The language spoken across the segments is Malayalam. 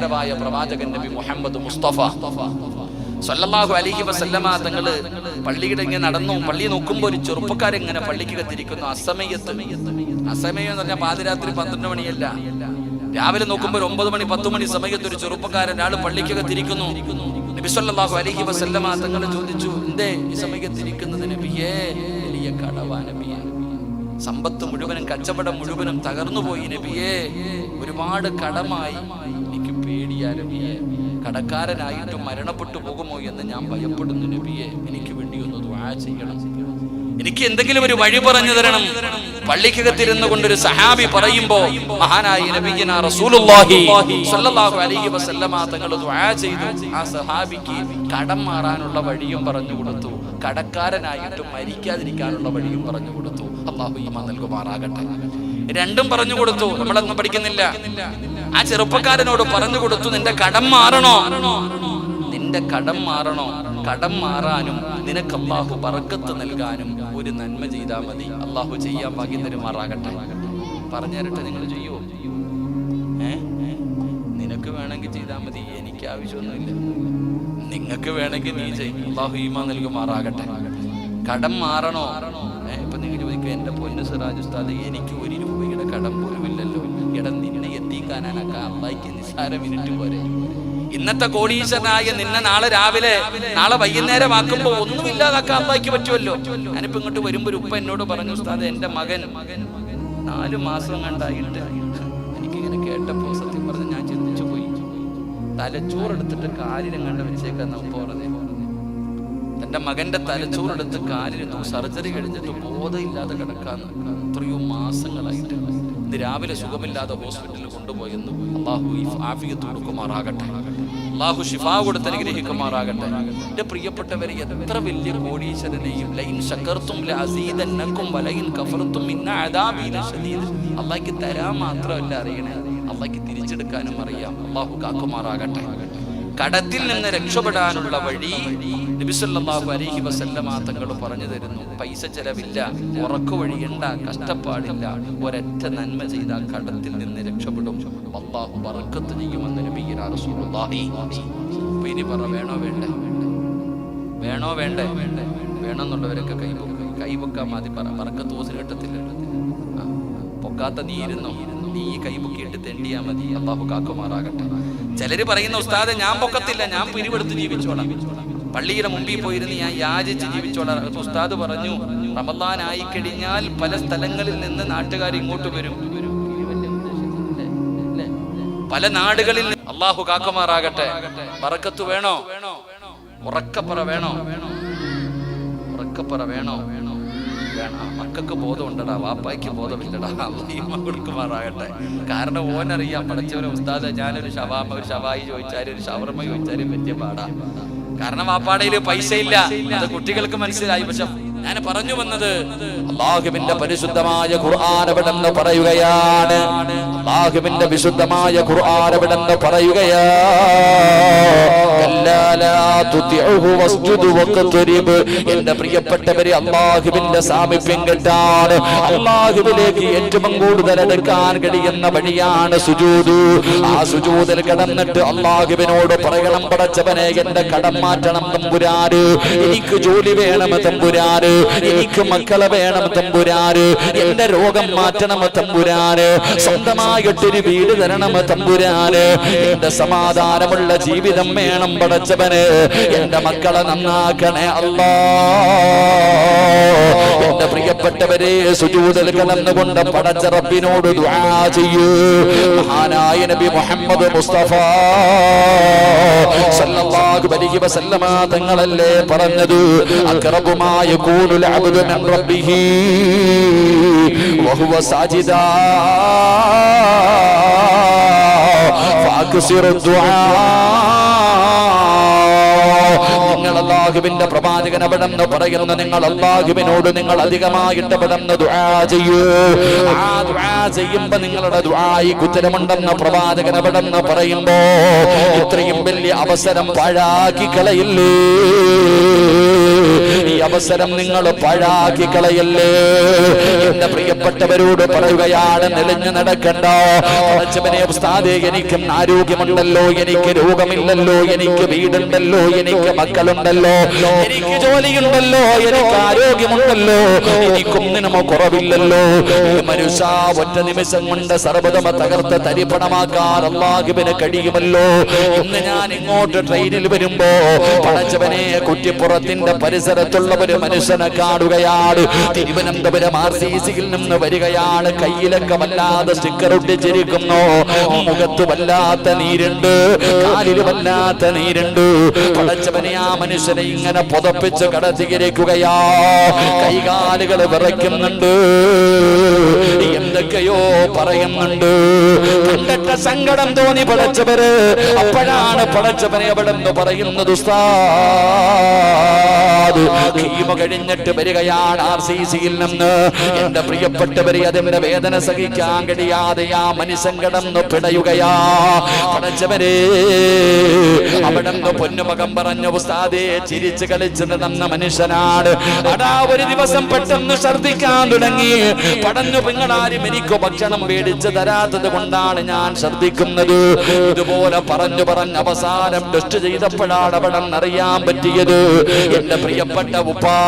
ആദരവായ പ്രവാചകൻ നബി മുഹമ്മദ് മുസ്തഫ സല്ലല്ലാഹു അലൈഹി വസല്ലമ തങ്ങള് പള്ളിയുടെ ഇങ്ങനെ നടന്നു. പള്ളി നോക്കുമ്പോൾ ഒരു ചെറുപ്പക്കാരെങ്ങനെ പള്ളിക്ക് കത്തിരിക്കുന്നു. അസമയം എന്ന് പറഞ്ഞാൽ പാതിരാത്രി 12 മണിയല്ല, രാവിലെ നോക്കുമ്പോൾ 9 മണി 10 മണി സമയത്ത് ഒരു ചെറുപ്പക്കാരൻ ആള് പള്ളിക്ക് കത്തിരിക്കുന്നു. നബി സല്ലല്ലാഹു അലൈഹി വസല്ലമ തങ്ങൾ ചോദിച്ചു, എന്തേ ഈ സമയത്തിരിക്കുന്നത് നബിയേ? വലിയ കടവാ നബിയേ, സമ്പത്ത് മുഴുവനും കച്ചവടം മുഴുവനും തകർന്നുപോയി നബിയേ, ഒരുപാട് കടമായി, എനിക്ക് പേടിയാ നബിയേ, കടക്കാരനായിട്ടും മരണപ്പെട്ടു പോകുമോ എന്ന് ഞാൻ ഭയപ്പെടുന്നു നബിയെ, എനിക്ക് വേണ്ടി ഒന്ന് ദുആ ചെയ്യണം, എനിക്ക് എന്തെങ്കിലും ഒരു വഴി പറഞ്ഞു തരണം. പള്ളിക്കകത്തിരുന്നു കൊണ്ടൊരു സഹാബി പറയുമ്പോ മഹാനായ നബിയിനാ റസൂലുള്ളാഹി സ്വല്ലല്ലാഹു അലൈഹി വസല്ലമ തങ്ങൾ ദുആ ചെയ്തു. ആ സഹാബിക്ക് കടം മാറാനുള്ള വഴിയും പറഞ്ഞു കൊടുത്തു, കടക്കാരനായിട്ടും മരിക്കാതിരിക്കാനുള്ള വഴിയും പറഞ്ഞു കൊടുത്തു. അല്ലാഹു ഈമാൻ നൽകുമാറാകട്ടെ. രണ്ടും പറഞ്ഞു കൊടുത്തു. നമ്മളൊന്നും പഠിക്കുന്നില്ല. ആ ചെറുപ്പക്കാരനോട് പറഞ്ഞു കൊടുത്തു, നിന്റെ കടം മാറണോ? നിന്റെ കടം മാറണോ? കടം മാറാനും നിനക്ക് അല്ലാഹു ബറക്കത്ത് നൽകാനും ഒരു നന്മ ചെയ്താൽ മതി. അല്ലാഹു ചെയ്യാൻ ഭാഗ്യം തരുമാറാകട്ടെ. പറഞ്ഞു തരട്ടെ, നിങ്ങൾ ചെയ്യുമോ? നിനക്ക് വേണമെങ്കിൽ ചെയ്താൽ മതി, എനിക്ക് ആവശ്യമൊന്നുമില്ല. നിങ്ങൾക്ക് വേണമെങ്കിൽ നീ ചെയ്യും. അല്ലാഹു ഈമാൻ നൽകുമാറാകട്ടെ. കടം മാറണോ? ഇപ്പൊ നിങ്ങൾ ചോദിക്കും, എന്റെ പൊന്നു സിറാജ് ഉസ്താദ്, എനിക്ക് 1 രൂപയുടെ കടം പോലും ഇല്ലല്ലോ. ഇടം നിന്നെ എത്തിക്കാനൊക്കെ അള്ളാഹിക്ക് നിസ്സാര മിനിറ്റ് പോരെ. ഇന്നത്തെ കോടീശ്വരനായ നിന്നെ നാളെ വൈകുന്നേരം ആക്കുമ്പോ ഒന്നുമില്ലാതാക്കാൻ അള്ളാഹിക്ക് പറ്റുമല്ലോ. ഞാനിപ്പോ ഇങ്ങോട്ട് വരുമ്പോ ഒരു ഉപ്പ എന്നോട് പറഞ്ഞു, ഉസ്താദ് എന്റെ മകൻ 4 മാസം കണ്ടായിട്ട്, എനിക്കിങ്ങനെ കേട്ടപ്പോ സത്യം പറഞ്ഞ് ഞാൻ ചിന്തിച്ചു പോയി. തലച്ചോറെടുത്തിട്ട് കാലിലും കണ്ട് വെച്ചേക്കാന്ന് ഉപ്പ പറഞ്ഞു. തന്റെ മകന്റെ തലച്ചോറെടുത്ത് കാലിലെടുത്തു, സർജറി കഴിഞ്ഞിട്ട് ബോധമില്ലാതെ കിടക്കാന്ന്. എത്രയോ മാസങ്ങളായിട്ട്. ഇന്ന് രാവിലെ സുഖമില്ലാതെ ഹോസ്പിറ്റലിൽ കൊണ്ടുപോയെന്ന്. അല്ലാഹു ആഫിയത്ത് കൊടുക്കുമാറാകട്ടെ. അല്ലാഹു ശിഫാ കൊടുത്ത് അനുഗ്രഹിക്കുമാറാകട്ടെ. എന്റെ പ്രിയപ്പെട്ടവരെ, എത്ര വലിയ കോടീശ്വരനെയും ലൈൻ ശകർത്തും ലഅസീദന്നകും വലൈൻ കഫർതും ഇന്ന അദാബി ലശദീദ്. അല്ലാഹുക്ക് തരാൻ മാത്രമല്ല അറിയണേ, അല്ലാഹുക്ക് തിരിച്ചെടുക്കാനും അറിയാം. അല്ലാഹു കാക്കുമാറാകട്ടെ. കടത്തിൽ നിന്ന് രക്ഷപ്പെടാനുള്ള വഴി നബി സല്ലല്ലാഹു അലൈഹി വസല്ലമ തങ്ങൾ പറഞ്ഞു തരുന്നു. പൈസ ചെലവില്ല, ഉറക്കു വഴിയുണ്ട, കഷ്ടപ്പാടില്ല, ഒരൊറ്റ നന്മ ചെയ്താൽ കടത്തിൽ നിന്ന് രക്ഷപ്പെടും. അല്ലാഹു ബറക്കത്ത് ചെയ്യുമെന്ന് നബിയിനാ റസൂലുള്ളാഹി. ഇനി പറ, വേണോ വേണ്ടേ? വേണോ വേണ്ടേ? വേണമെന്നുള്ളവരൊക്കെ കൈപൊക്കാൻ മതി. പറ, ബറക്കത്ത് ഓസിന് കിട്ടത്തില്ല. പൊക്കാത്ത നീ ഇരുന്നോ, നീ കൈപൊക്കിയിട്ട് തെണ്ടിയാ മതി. അല്ലാഹു കാക്കുമാറാകട്ടെ. ചിലര് പറയുന്ന, ഉസ്താദെ ഞാൻ പൊക്കത്തില്ല, ഞാൻ പിരിവെടുത്ത് ജീവിച്ചോളാം, പള്ളിയുടെ മുമ്പിൽ പോയിരുന്ന് ഞാൻ യാചിച്ച് ജീവിച്ചോളാം. ഉസ്താദ് പറഞ്ഞു, റമളാൻ ആയി കഴിഞ്ഞാൽ പല സ്ഥലങ്ങളിൽ നിന്ന് നാട്ടുകാർ ഇങ്ങോട്ട് വരും, പല നാടുകളിൽ. അല്ലാഹു കാക്കുമാറാകട്ടെ. ബറക്കത്ത് വേണോ? ഉറക്കപ്പറ വേണോ? ഉറക്കപ്പറ വേണോ? വേണം. മക്കൾക്ക് ബോധമുണ്ടടാ, വാപ്പായ്ക്ക് ബോധമില്ലടാ. അല്ലാഹു കൊടുക്കുമാറാകട്ടെ. കാരണം ഓനറിയാം, പഠിച്ചവരെ ഉസ്താദ്, ഞാനൊരു ഷവായി ചോദിച്ചാലും ഒരു ഷവർമ ചോദിച്ചാലും വലിയ പാടാ. കാരണം വാപ്പാടയില് പൈസ ഇല്ല, അത് കുട്ടികൾക്ക് മനസ്സിലായി. പക്ഷെ ഞാൻ പറഞ്ഞു വന്നത്, അല്ലാഹുവിന്റെ പരിശുദ്ധമായ ഖുർആൻ എവിടെന്ന് പറയുകയാണ്. അല്ലാഹുവിന്റെ വിശുദ്ധമായ ഖുർആൻ എവിടെന്ന് പറയുകയാ. എന്റെ പ്രിയപ്പെട്ടവരെ, അല്ലാഹുവിന്റെ സാമീപ്യം കിട്ടാൻ, അല്ലാഹുവിലേക്ക് ഏറ്റവും കൂടുതൽ എടുക്കാൻ കഴിയുന്ന വഴിയാണ് സുജൂദ്. ആ സുജൂദിൽ കിടന്നിട്ട് അല്ലാഹുവിനോട് പറയണം, പടച്ചവനെ എന്റെ കടം മാറ്റണം തമ്പുരാന്, എനിക്ക് ജോലി വേണം തമ്പുരാന്, എനിക്ക് മക്കളെ വേണം തമ്പുരാന്, എന്റെ രോഗം മാറ്റണം തമ്പുരാന്, സ്വന്തമായിട്ടൊരു വീട് തരണം തമ്പുരാന്, എന്റെ സമാധാനമുള്ള ജീവിതം വേണം പടച്ചവന്, എന്റെ മക്കളെ നന്നാക്കണേ അല്ലാ. എന്റെ പ്രിയപ്പെട്ടവരെ, സുജൂദിൽ കിടന്നുകൊണ്ട് പടച്ച റബ്ബിനോട് ദുആ ചെയ്യൂ. മഹാനായ നബി മുഹമ്മദ് മുസ്തഫ സല്ലല്ലാഹു അലൈഹി വസല്ലമ തങ്ങളല്ലേ പറഞ്ഞത്, അഖറബുമായ യകൂനുൽ അബ്ദു മിൻ റബ്ബിഹി വഹുവ സാജിദാ ഫഅക്സിറു ദുആ. നിങ്ങൾ അല്ലാഹുവിന്റെ പ്രവാചകൻ അവിടെന്ന് പറയുന്നു, നിങ്ങൾ അല്ലാഹുവിനോട് നിങ്ങൾ അധികമായിട്ട് അവിടെന്ന് ദുആ ചെയ്യൂ. ആ ദുആ ചെയ്യുമ്പോ നിങ്ങളുടെ ദുആയിക്ക് ഉത്തരമുണ്ടെന്ന് പ്രവാചകൻ അവിടെന്ന് പറയുമ്പോ ഇത്രയും വലിയ അവസരം പാഴാക്കി കളയില്ലേ? ഈ അവസരം നിങ്ങൾ പാഴാക്കി കളയല്ലേ? എന്റെ പ്രിയപ്പെട്ടവരോട് പറയുകയാണ്, നെളിഞ്ഞു നടക്കണ്ട. പടച്ചവനെ ഉസ്താദേ, എനിക്കും ആരോഗ്യമുണ്ടല്ലോ, എനിക്ക് രോഗമില്ലല്ലോ, എനിക്ക് വീടുണ്ടല്ലോ, എനിക്ക് മക്കളുണ്ടല്ലോ, എനിക്ക് ജോലിയുണ്ടല്ലോ, എനിക്ക് ആരോഗ്യമുണ്ടല്ലോ, എനിക്കൊന്നിനും കുറവില്ലല്ലോ. ഈ മനുഷ്യ ഒറ്റ നിമിഷം കൊണ്ട് സർവ്വതമ തകർത്ത് തരിപ്പണമാക്കാൻ അല്ലാഹുവിന് കഴിയുമല്ലോ. ഇന്ന് ഞാൻ ഇങ്ങോട്ട് ട്രെയിനിൽ വരുമ്പോ പടച്ചവനെ കുറ്റിപ്പുറത്തിന്റെ പരിസരത്തുള്ള ഒരു മനുഷ്യനെ കാണുകയാണ്. തിരുവനന്തപുരം RCCയിൽ നിന്ന് വരികയാണ്. കയ്യിലൊക്കെ വല്ലാതെ സ്റ്റിക്കർ ഒട്ടിച്ചിരിക്കുന്നു, മുഖത്ത് വല്ലാത്ത നീരുണ്ട്, കാലിൽ വല്ലാത്ത നീരുണ്ട്. പടച്ചവനെ ആ മനുഷ്യനെ ഇങ്ങനെ പുതപ്പിച്ച് കടത്തിയിരിക്കുകയാ. കൈകാലുകൾ വിറയ്ക്കുന്നുണ്ട്, എന്തൊക്കെയോ പറയുന്നുണ്ട്. കണ്ടിട്ട സങ്കടം തോന്നി പടച്ചവര്. അപ്പോഴാണ് പടച്ചവനെ അവിടെ നിന്ന് പറയുന്നത്, ഉസ്താദ് കീമ കഴിഞ്ഞിട്ട് വരികയാണ് RCCയിൽ നിന്ന്. എന്റെ പ്രിയപ്പെട്ടവരെ, അതിന്റെ വേദന സഹിക്കാൻ കഴിയാതെ ആ മനുഷ്യൻ കിടന്നു പിടയുകയാ. പടച്ചവരെ, അവിടെ നിന്ന് പൊന്നുമകം പറഞ്ഞു, ഉസ്താദേ ചിരിച്ച് കളിച്ച് നടന്ന മനുഷ്യനാണ്. അടാ ഒരു ദിവസം പെട്ടെന്ന് ഛർദ്ദിക്കാൻ തുടങ്ങി. പടഞ്ഞു, പെങ്ങളാരും എനിക്ക് ഭക്ഷണം മേടിച്ച് തരാത്തത് കൊണ്ടാണ് ഞാൻ ഛർദ്ദിക്കുന്നത്. ഇതുപോലെ പറഞ്ഞു അവസാനം ടെസ്റ്റ് ചെയ്തപ്പോഴാണ് അവിടെ അറിയാൻ പറ്റിയത്, എന്റെ പ്രിയപ്പെട്ട ഉപ്പാ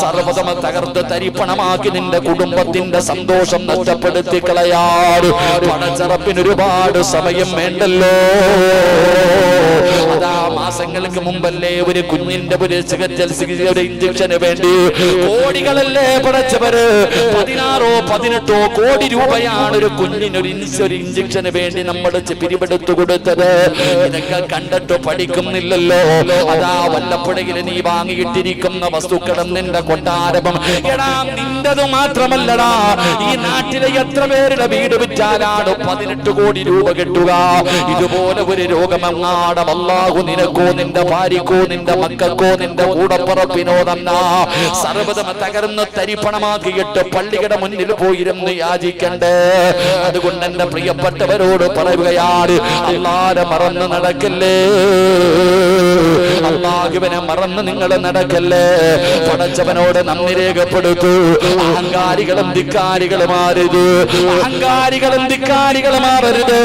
സർവ്വതമ തകർത്ത് തരിപ്പണമാക്കി നിന്റെ കുടുംബത്തിന്റെ സന്തോഷം നഷ്ടപ്പെടുത്തി കളയാറ്. പടച്ചറപ്പിന് ഒരുപാട് സമയം വേണ്ടല്ലോ. അതാ മാസങ്ങൾക്ക് മുമ്പല്ലേ ഒരു കുഞ്ഞിന്റെ ഒരു ഇഞ്ചക്ഷന് വേണ്ടി കോടികളല്ലേ പടച്ചവര്, 16 or 18 കോടി രൂപയാണ് ഒരു കുഞ്ഞിനൊരു ഇഞ്ചക്ഷന് വേണ്ടി നമ്മൾ പിരിവെടുത്തു കൊടുത്തത്. ഇതൊക്കെ കണ്ടിട്ട് പഠിക്കുന്നില്ലല്ലോ. അതാ വല്ലപ്പുഴയിൽ നീ വാങ്ങിയിട്ടിരിക്കുന്ന വസ്തുക്കളും നിന്റെ കൊട്ടാരവും, എടാ നിന്റത് മാത്രമല്ലടാ, ഈ നാട്ടിലെ എത്ര പേരുടെ വീട് വിറ്റാലാണ് 18 കോടി രൂപ കിട്ടുക? ഇതുപോലെ ഒരു രോഗമെങ്ങാടും അല്ലാഹു നിനക്കോ നിന്റെ ഭാര്യക്കോ നിന്റെ മക്കൾക്കോ നിന്റെ കൂടപ്പുറപ്പിനോ തന്നാ സർവ്വതം തകർന്ന് തരിപ്പണമാക്കിയിട്ട് പള്ളിയുടെ മുന്നിൽ പോയിരുന്ന് യാചിക്കണ്ടേ? അതുകൊണ്ട് എന്റെ പ്രിയപ്പെട്ടവരോട് പറയുകയാണ്, അല്ലാഹുവിനെ മറന്ന് നടക്കല്ലേ, അല്ലാഹുവിനെ മറന്ന് നിങ്ങൾ നടക്കല്ലേ. പടച്ചവനോട് നന്ദി രേഖപ്പെടുത്തു. അഹങ്കാരികളും ധിക്കാരികളുമാരരുത്, അഹങ്കാരികളും ധിക്കാരികളുമാരരുത്.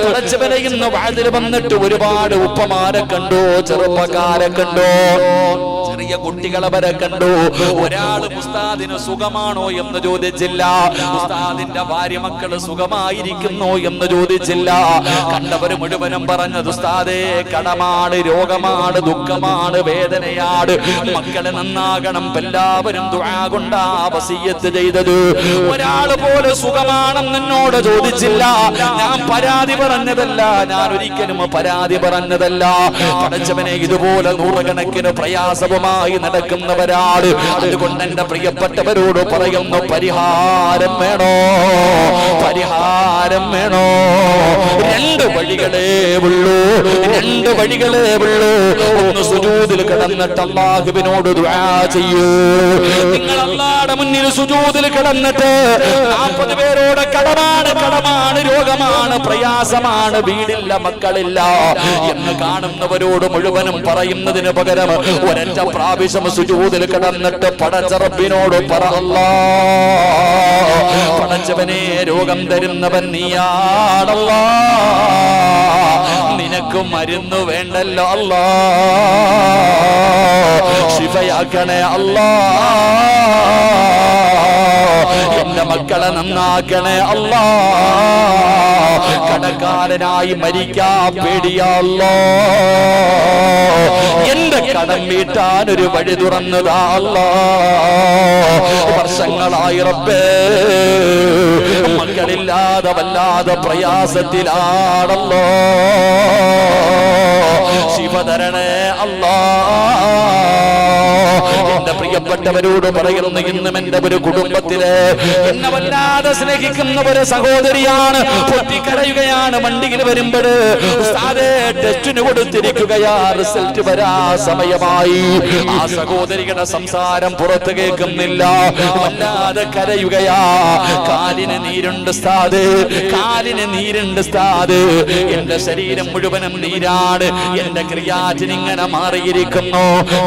പടച്ചവനെ ഇന്ന് വാതിൽ വന്നിട്ട് ഒരുപാട് ഉപ്പമാരെ കണ്ടു, ചെറുപ്പക്കാരെ കണ്ടു, ചെറിയ കുട്ടികളെ വരെ കണ്ടു. ഒരാള് ഉസ്താദിന് സുഖമാണോ എന്ന് ചോദിച്ചില്ല, ഉസ്താദിന്റെ ഭാര്യ മക്കള് സുഖമായിരിക്കുന്നോ എന്ന് ചോദിച്ചില്ല. കണ്ടവര് മുഴുവനും പറഞ്ഞത്, ഉസ്താദേ കടമാണ്, രോഗമാണ്, ദുഃഖമാണ്, വേദനയാണ്, മക്കളെ നന്നാകണം. എല്ലാവരും ദുആ കൊണ്ടാ വസിയ്യത്ത് ചെയ്തത്. ഒരാള് പോലെ സുഖമാണെന്ന് എന്നോട് ചോദിച്ചില്ല. ഞാൻ പരാതി പറഞ്ഞതല്ല, ഞാൻ ഒരിക്കലും പരാതി പറഞ്ഞതല്ല. പടച്ചവനെ, ഇതുപോലെ നൂറുകണക്കിന് പ്രയാസവുമായി നടക്കുന്നവരാണ്. അതുകൊണ്ട് എന്റെ പ്രിയപ്പെട്ടവരോട് പറയുന്നു, പരിഹാരം വേണോ, പരിഹാരം വേണോ? രണ്ട് വഴികളേ ഉള്ളൂ, രണ്ട് വഴികളേ ഉള്ളൂ. ഒന്ന് സുജൂദിൽ കിടന്നിട്ട് അല്ലാഹുവിനോട് ദുആ ചെയ്യൂ. നിങ്ങൾ അല്ലാഹുവിന്റെ മുന്നിൽ സുജൂദിൽ കിടന്നിട്ട് 40 പേരോട് കടമാണ്, കടമാണ്, രോഗമാണ്, പ്രയാസമാണ്, വീടില്ല, മക്കളില്ല എന്ന് കാണുന്നവരോട് മുഴുവനും പറയുന്നതിന് പകരം ഒരൊറ്റ പ്രാവശ്യം സുജൂദിൽ കിടന്നിട്ട് പടച്ചറബിനോട് പറ, അല്ലാഹ് പടച്ചവനെ, രോഗം തരുന്നവൻ നീയാണല്ലാ, നിനക്ക് മരുന്ന് വേണ്ടല്ലോ അല്ലാ, ശിഫയാക്കണേ അല്ലാ, എന്റെ മക്കളെ നന്നാക്കണേ അല്ലാ, കടക്കാരനായി മരിക്കാൻ പേടിയല്ലോ, എന്റെ കടം വീട്ടാൻ ഒരു വഴി തുറന്നതാ അല്ലാ. വർഷങ്ങളായി റബ്ബേ മക്കളില്ലാതെ വല്ലാതെ പ്രയാസത്തിലാണല്ലോ, ശിവ തരണേ അല്ലാ. എന്റെ പ്രിയ പ്രിയപ്പെട്ടവരോട് പറയുന്നു, ഇന്നും എന്റെ ഒരു കുടുംബത്തില് എന്നെ വല്ലാതെ സ്നേഹിക്കുന്ന ഒരു സഹോദരിയാണ് പൊട്ടിക്കരയുകയാണ്. വണ്ടിയിൽ വരുമ്പോൾ ഉസ്താദേ ടെസ്റ്റിന് കൊടുത്തിരിക്കുകയാ, റിസൾട്ട് വരാ സമയമായി. ആ സഹോദരിയുടെ സംസാരം പുറത്ത് കേൾക്കുന്നില്ല, വല്ലാതെ കരയുകയാ. കാലിന് നീരുണ്ട് ഉസ്താദ്, കാലിന് നീരുണ്ട് ഉസ്താദ്, എന്റെ ശരീരം മുഴുവനും നീരാണ്, എന്റെ ക്രിയാറ്റിൻ ഇങ്ങനെ മാറിയിരിക്കുന്നു.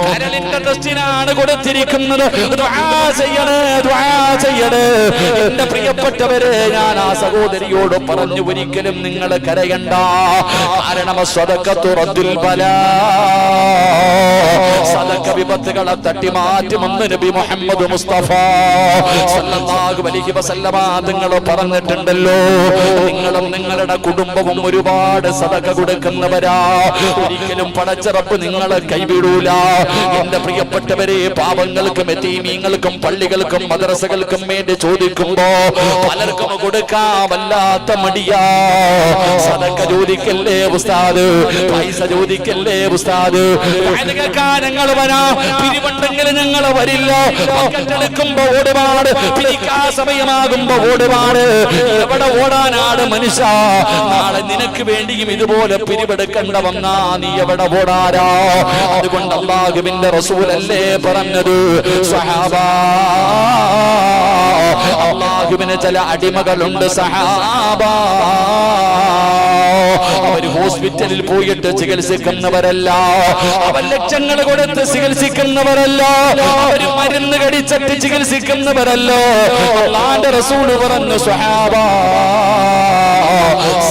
കരളിന്റെ ടെസ്റ്റിനാണ് കൊടുത്തിരിക്കുന്നത്. ദുആ ചെയ്യണേ, ദുആ ചെയ്യണേ. എന്റെ പ്രിയപ്പെട്ടവരെ, ഞാൻ ആ സഹോദരിയോട് പറഞ്ഞു, ഒരിക്കലും നിങ്ങൾ കരയണ്ട. കാരണം സ്വദഖത്തു റദ്ദുൽ ബലാ, സദഖ വിപത്തുകളെ തട്ടിമാറ്റുമെന്ന് നബി മുഹമ്മദ് മുസ്തഫ സല്ലല്ലാഹു അലൈഹി വസല്ലമ തങ്ങൾ പറഞ്ഞിട്ടുണ്ടല്ലോ. നിങ്ങളും നിങ്ങളുടെ കുടുംബവും ഒരുപാട് സദഖ കൊടുക്കുന്നവരാ. ഒരിക്കലും പടച്ച റബ്ബ് നിങ്ങളെ കൈവിടൂല. എന്റെ പ്രിയപ്പെട്ടവരെ, പാവങ്ങൾക്കും യതീമീങ്ങൾക്കും പള്ളികൾക്കും മദ്രസകൾക്കും വേണ്ടി ചോദിക്കുമ്പോ പലർക്കും കൊടുക്കാൻ വല്ലാത്ത മടിയാ. സദഖ ചോദിക്കല്ലേ ഉസ്താദ്, പൈസ ചോദിക്കല്ലേ ഉസ്താദ്, ഞങ്ങൾ വരാ, പിരിവുണ്ടെങ്കിൽ ഞങ്ങൾ വരില്ല. എടുക്കുമ്പോ ഓടുപാട്, പിരിക്കാൻ സമയമാകുമ്പോ ഓടുപാട്. എവിടെ ഓടാനാണ് മനുഷ്യ? നാളെ നിനക്ക് വേണ്ടിയും ഇതുപോലെ പിരിവെടുക്കണ്ട വന്നാ നീ എവിടെ ഓടാരാ? അതുകൊണ്ട് അല്ലാഹുവിന്റെ റസൂലല്ലേ പറഞ്ഞത്, സഹാബാ, അല്ലാഹുവിന് ചില അടിമകളുണ്ട് സഹാബാ. അവർ ഹോസ്പിറ്റലിൽ പോയിട്ട് ചികിത്സിക്കുന്നവരല്ല, അവർ ലക്ഷങ്ങൾ കൊടുത്ത് ചികിത്സിക്കുന്നവരല്ല, അവർ മരുന്ന് കടിച്ചിട്ട് ചികിത്സിക്കുന്നവരല്ല. അല്ലാഹുവിന്റെ റസൂൽ പറഞ്ഞു, സ്വഹാബാ,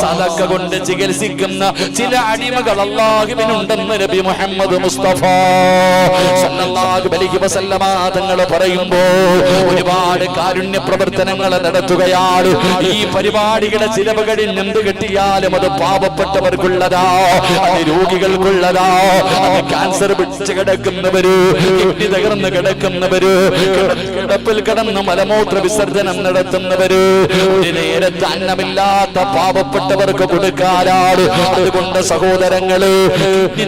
സദഖ കൊണ്ട് ചികിത്സിക്കുന്ന ചില അടിമകൾ അല്ലാഹുവിനുണ്ടെന്ന് നബി മുഹമ്മദ് മുസ്തഫ സല്ലല്ലാഹു അലൈഹി വസല്ലമ തങ്ങൾ പറയുമ്പോ ഒരുപാട് കാരുണ്യ പ്രവർത്തനങ്ങൾ നടത്തുകയാണ്. ഈ പരിപാടിയുടെ ചിലവ് കഴിഞ്ഞ് എന്ത് കിട്ടിയാലും അത് പാവപ്പെട്ടവർക്കുള്ളതാ, അത് രോഗികൾക്കുള്ളതാ, അത് ക്യാൻസർ പിടിച്ച് കിടക്കുന്നവര്, കിഡ്നി തകർന്ന് കിടക്കുന്നവര്, കിടപ്പിൽ കിടന്ന് മലമൂത്ര വിസർജനം നടത്തുന്നവര്, ഒരു നേരത്തെ അന്നമില്ലാത്ത പാവപ്പെട്ടവർക്ക് കൊടുക്കാനാണ്. അതുകൊണ്ട് സഹോദരങ്ങള്,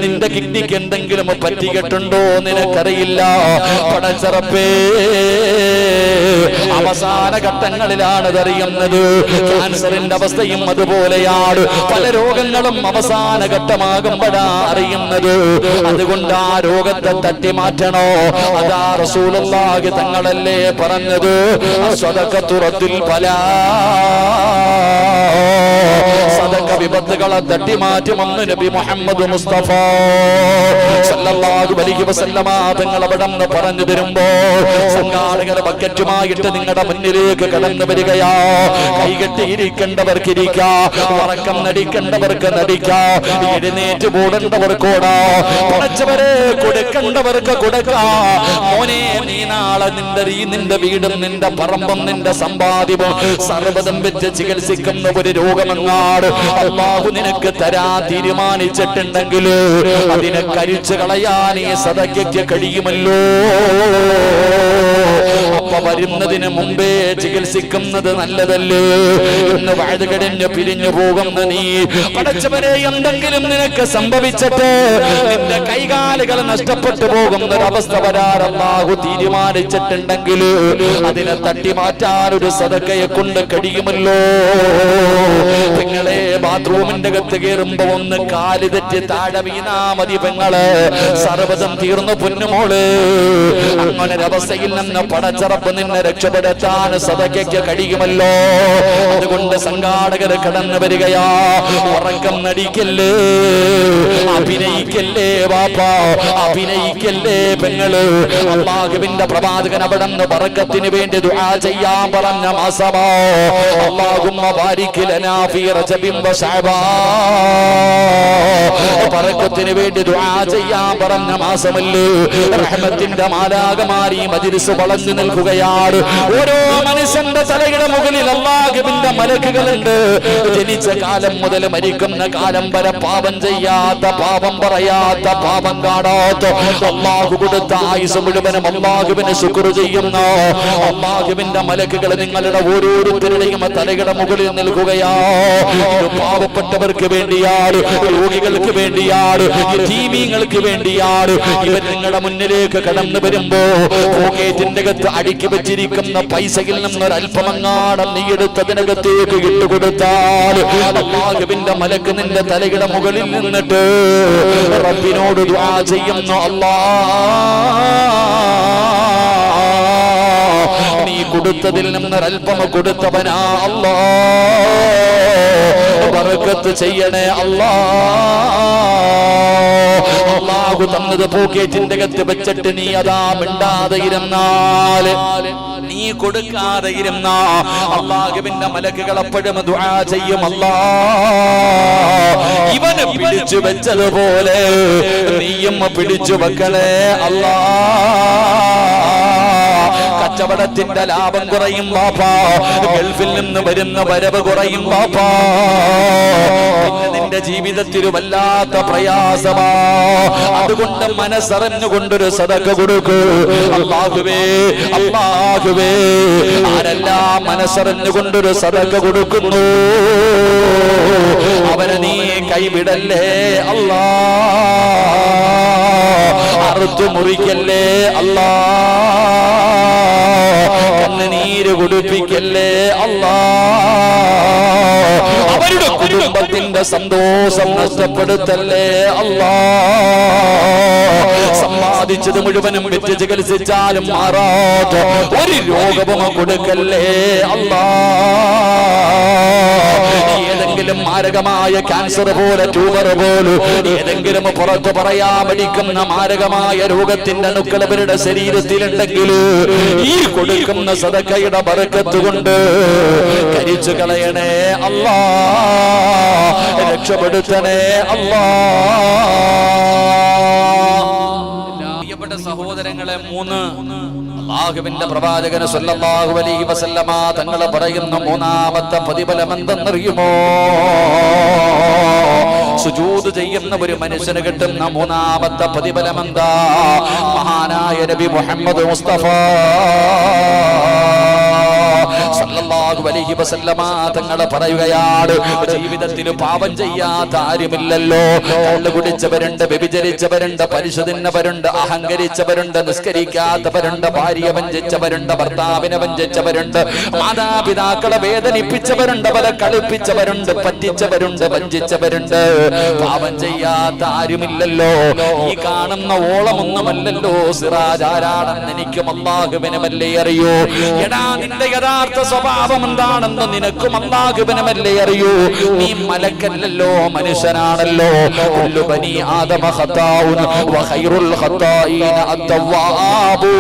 നിന്റെ കിഡ്നിക്ക് എന്തെങ്കിലും പറ്റിയിട്ടുണ്ടോ നിനക്കറിയില്ല. പടച്ചറപ്പേ, അവസാന ഘട്ടങ്ങളിലാണ് അതറിയുന്നത്. ക്യാൻസറിന്റെ അവസ്ഥയും അതുപോലെയാണ്. പല രോഗങ്ങളും അവസാന ഘട്ടമാകുമ്പോഴാ അറിയുന്നത്. അതുകൊണ്ട് ആ രോഗത്തെ തട്ടി മാറ്റണോ? അതാ റസൂലുള്ളാഹി തങ്ങളല്ലേ പറഞ്ഞത്, സ്വദഖത്തു റദ്ദുൽ ബലാ, സദഖ വിപത്തുകളെ തട്ടി മാറ്റുമെന്ന് നബി മുഹമ്മദ് മുസ്തഫ സല്ലല്ലാഹു അലൈഹി വസല്ലമ തങ്ങൾ അവിടെ നിന്ന് പറഞ്ഞു തരുമ്പോ സംഘാടകർ ബക്കറ്റുമായിട്ട് നിങ്ങളുടെ മുന്നിലേക്ക് കടന്നു വരികയാ. കൈകെട്ടിയിരിക്കേണ്ടവർക്ക് ഇരിക്കാം, ഉറക്കം നടിക്കേണ്ടവർക്ക് നടിക്കാം, എഴുന്നേറ്റ് പോടേണ്ടവർക്കോടാ, പടച്ചവരെ കൊടുക്കേണ്ടവർക്ക് കൊടുക്കാം. മോനെ, നീ നാളെ നിന്റെ വീടും നിന്റെ പറമ്പും നിന്റെ സമ്പാദ്യവും സർവ്വതും വെച്ച് ചികിത്സിക്കുന്ന ഒരു രോഗമെങ്ങാട് അല്ലാഹു നിനക്ക് തരാൻ തീരുമാനിച്ചിട്ടുണ്ടെങ്കിൽ അതിനെ കരിച്ചു കളയാൻ ഈ സദഖയ്ക്ക് കഴിയുമല്ലോ. അപ്പൊ വരുന്നതിന് മുമ്പേ ചികിത്സിക്കുന്നത് നല്ലതല്ലേ എന്ന് വഴുകടഞ്ഞ് പിരിഞ്ഞു പോകുന്ന നീ, പടച്ചവരെ, എന്തെങ്കിലും നിനക്ക് സംഭവിച്ചിട്ട് നിന്റെ കൈകാലുകൾ നഷ്ടപ്പെട്ടു പോകുന്ന ഒരവസ്ഥ വരാൻ അല്ലാഹു തീരുമാനിച്ചിട്ടുണ്ടെങ്കിൽ അതിനെ തട്ടി മാറ്റാൻ ഒരു സദഖയെ കൊണ്ട് കഴിയുമല്ലോ. പെങ്ങളെ, ബാത്റൂമിന്റെ അകത്ത് കയറുമ്പോ ഒന്ന് കാല് തെറ്റി താഴെ വീണാ മതി പെങ്ങളെ, സർവ്വതും തീർന്നു പൊന്നുമോള്. അങ്ങനെ ഒരവസ്ഥയിൽ നിന്ന് പടച്ചറപ്പ് നിന്നെ രക്ഷപ്പെടുത്താൻ സദഖയ്ക്ക് കഴിയുമല്ലോ. അതുകൊണ്ട് സംഘാടകർ കടന്നു വരികയാ. ഉറക്കം നടിക്കല്ലേ, അഭിനയിക്കല്ലേ വാപ്പാ, അഭിനയിക്കല്ലേ പെങ്ങള്. അല്ലാഹുവിന്റെ പ്രവാചകൻ അവിടെ നിന്ന് ബറക്കത്തിന് വേണ്ടി ദുആ ചെയ്യാൻ പറഞ്ഞ മാസമാ. അല്ലാഹുമ്മ ബാരിക് ലനാ ഫീ റജബിൻ വ ശഅബാൻ, ബറക്കത്തിന് വേണ്ടി ദുആ ചെയ്യാൻ പറഞ്ഞ മാസമല്ലേ. റഹ്മത്തിന്റെ മാലാകമാരി മജ്ലിസ് വളഞ്ഞു വളർന്നു നിൽക്കുകയാണ്. ഓരോ മനുഷ്യന്റെ തലയുടെ മുകളിൽ അല്ലാഹുവിന്റെ മലക്കുകളുണ്ട്. ജനിച്ച കാലം മുതൽ മരിക്കുന്ന കാലം വരെ പാപം ചെയ്യാത്ത, പാപം പറയാത്ത, പാപം കാണാത്ത, അല്ലാഹു കൊടുത്ത ആയുസ് മുഴുവനും അല്ലാഹുവിനെ ശുക്ർ ചെയ്യുന്ന അല്ലാഹുവിന്റെ മലക്കുകൾ നിങ്ങളുടെ ഓരോരുത്തരുടെയും തലയുടെ മുകളിൽ നിൽക്കുകയാ. ഇത് പാവപ്പെട്ടവർക്ക് വേണ്ടിയാണ്, രോഗികൾക്ക് വേണ്ടിയാണ്, യതീമീങ്ങൾക്ക് വേണ്ടിയാണ്. ഇവർ നിങ്ങളുടെ മുന്നിലേക്ക് കടന്നു വരുമ്പോ പോക്കറ്റിന്റെ അകത്ത് അടുക്കി വെച്ചിരിക്കുന്ന പൈസയിൽ നിന്നൊരൽപ്പമങ്ങാടം നീ എടുത്തതിനകത്തേക്ക് ഇട്ടുകൊടുത്താൽ അല്ലാഹുവിന്റെ മലക്ക് നിന്റെ തലയുടെ മുകളിൽ നിന്നിട്ട് റബ്ബിനോട് ദുആ ചെയ്യുന്നു, നീ കൊടുത്തതിൽ നിന്നൊരൽപ്പം കൊടുത്തവനാ അല്ലാ, ബറക്കത്ത് ചെയ്യണേ അല്ലാ. അല്ലാഹു തന്നത് പോക്കറ്റിന്റെ അകത്ത് വെച്ചിട്ട് നീ അതാ മിണ്ടാതെ ഇരുന്നാൽ, നീ കൊടുക്കാതെ ഇരുന്ന അല്ലാഹുവിന്റെ മലക്കുകൾ എപ്പോഴും ദുആ ചെയ്യും, അല്ലാ ഇവനെ പിടിച്ചു വെച്ചതുപോലെ നീയും പിടിച്ചു വെക്കണേ അല്ലാ. കച്ചവടത്തിന്റെ ലാഭം കുറയും ബാപ്പാ, ഗൾഫിൽ നിന്ന് വരുന്ന വരവ് കുറയും ബാപ്പാ, പിന്നെ നിന്റെ ജീവിതത്തിൽ വല്ലാത്ത പ്രയാസമാ. അതുകൊണ്ട് മനസ്സറിഞ്ഞുകൊണ്ടൊരു സദഖ കൊടുക്കൂ. അല്ലാഹുവേ, അല്ലാഹുവേ, ആരെല്ലാം മനസ്സറിഞ്ഞുകൊണ്ടൊരു സദഖ കൊടുക്കുന്നു അവരെ നീ കൈവിടല്ലേ അല്ലാ, അറുത്തു മുറിക്കല്ലേ അല്ലാ, കണ്ണുനീര് കുടിപ്പിക്കല്ലേ അല്ലാ, അവരുടെ കുടുംബത്തിന്റെ സന്തോഷം നഷ്ടപ്പെടുത്തല്ലേ അല്ലാ. സമ്പാദിച്ചത് മുഴുവനും വിറ്റ് ചികിത്സിച്ചാലും മാറാത്ത ഒരു രോഗവും കൊടുക്കല്ലേ അല്ലാ. ഏതെങ്കിലും മാരകമായ ക്യാൻസർ പോലെ, ട്യൂമർ പോലെ, ഏതെങ്കിലും പുറത്ത് പറയാൻ പഠിക്കുന്ന മാരകമായ രോഗത്തിന്റെ അണുക്കൾ അവരുടെ ശരീരത്തിലുണ്ടെങ്കിൽ ഈ കൊടുക്കുന്ന സദഖയുടെ ബറക്കത്ത് കൊണ്ട് കരിച്ചു കളയണേ അല്ലാ, രക്ഷപ്പെടുത്തണേ അല്ലാ. പ്രിയപ്പെട്ട സഹോദരങ്ങളെ, അല്ലാഹുവിന്റെ പ്രവാചകൻ സല്ലല്ലാഹു അലൈഹി വസല്ലമ തങ്ങൾ പറയുന്ന മൂന്നാമത്തെ പ്രതിഫലം എന്തെന്നറിയുമോ? സുജൂദ് ചെയ്യുന്ന ഒരു മനുഷ്യന് കിട്ടുന്ന മൂന്നാമത്തെ പ്രതിഫലം എന്താ? മഹാനായ നബി മുഹമ്മദ് മുസ്തഫ സല്ലല്ലാഹു അലൈഹി വസല്ലമ തങ്ങൾ പറയുകയാണ്, ജീവിതത്തിൽ പാപം ചെയ്യാത്ത ആരുമില്ലല്ലോ. കള്ളു കുടിച്ചവരുണ്ട്, വ്യഭിചരിച്ചവരുണ്ട്, പലിശ തിന്നവരുണ്ട്, അഹങ്കരിച്ചവരുണ്ട്, നിസ്കരിക്കാത്തവരുണ്ട്, ഭാര്യയെ വഞ്ചിച്ചവരുണ്ട്, ഭർത്താവിനെ വഞ്ചിച്ചവരുണ്ട്, മാതാപിതാക്കളെ വേദനിപ്പിച്ചവരുണ്ട്, അവരെ കളിപ്പിച്ചവരുണ്ട്, പറ്റിച്ചവരുണ്ട്, വഞ്ചിച്ചവരുണ്ട്. പാപം ചെയ്യാത്ത ആരുമില്ലല്ലോ. ഈ കാണുന്ന ഓളമൊന്നുമല്ലല്ലോ സിറാജ്. ആരാണെന്ന് എനിക്കും അല്ലാഹുവിനുമല്ലേ അറിയൂ. എടാ, നിന്റെ യഥാർത്ഥ സ്വഭാവം എന്താണെന്ന് നിനക്കും അല്ലാഹുവിനുമല്ലേ അറിയൂ. നീ മലക്കല്ലല്ലോ, മനുഷ്യനാണല്ലോ. കുല്ലു ബനി ആദമ ഖതാഉൻ വ ഖൈറുൽ ഖതാഈന അത്തവ്വാബൂ.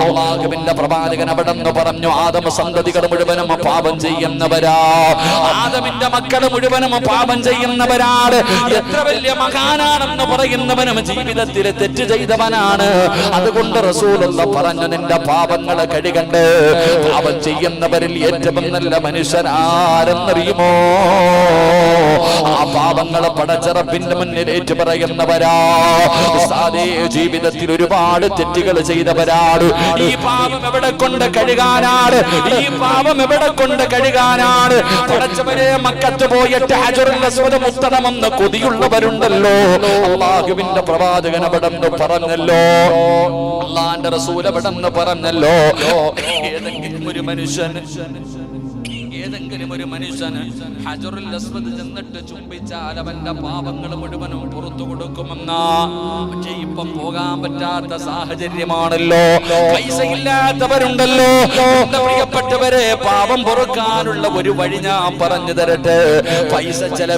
അല്ലാഹുവിന്റെ പ്രവാചകൻ അവിടെന്ന് പറഞ്ഞു, ആദമ സന്തതികൾ മുഴുവനും പാപം ചെയ്യുന്നവരാ, ആദമിന്റെ മക്കൾ മുഴുവനും പാപം ചെയ്യുന്നവരാണ്. എത്ര വലിയ മഹാനാണെന്ന് പറയുന്നവനും ജീവിതത്തിൽ തെറ്റ് ചെയ്തവനാണ്. അതുകൊണ്ട് റസൂലുള്ളാഹി പറഞ്ഞു, നിന്റെ പാപങ്ങളെ കഴുകണ്ട്. പാപം ചെയ്യുന്നവരിൽ ഏറ്റവും നല്ല മനുഷ്യനാരെന്നറിയുമോ? ആ പാപങ്ങളെ പടച്ചറപ്പിന്റെ മുന്നിൽ ഏറ്റു പറയുന്നവരാ. ജീവിതത്തിൽ ഒരുപാട് തെറ്റുകൾ ചെയ്തവരാണ്. ഈ പാപം എവിടെ കൊണ്ട് കഴുകാനാണ്? ഈ പാപം എവിടെ കൊണ്ട് കഴുകാനാണ്? പടച്ചവരെ, മക്കത്ത് പോയിട്ട് ഹജറുൽ അസ്വദ് മുത്തണമെന്ന് കൊതിയുള്ളവരുണ്ടല്ലോ. അല്ലാഹുവിന്റെ പ്രവാചകൻ അവിടെന്ന് പറഞ്ഞല്ലോ, അല്ലാഹുവിന്റെ റസൂൽ അവിടെന്ന് പറഞ്ഞല്ലോ, ഏതെങ്കിലും ഒരു മനുഷ്യന് ഹജറുൽ അസ്വദ് ചെന്നിട്ട് ചുംബിച്ചാൽ അവന്റെ പാപങ്ങൾ മുഴുവനും പുറത്തു കൊടുക്കുമെന്നാ. പക്ഷേ ഇപ്പം പോകാൻ പറ്റാത്ത സാഹചര്യമാണല്ലോ. പൈസ ഇല്ലാത്തവരുണ്ടല്ലോ. എന്റെ പ്രിയപ്പെട്ടവരെ, പാപം പൊറുക്കാനുള്ള ഒരു വഴി ഞാൻ പറഞ്ഞു തരട്ടെ. പൈസ ചെലവ്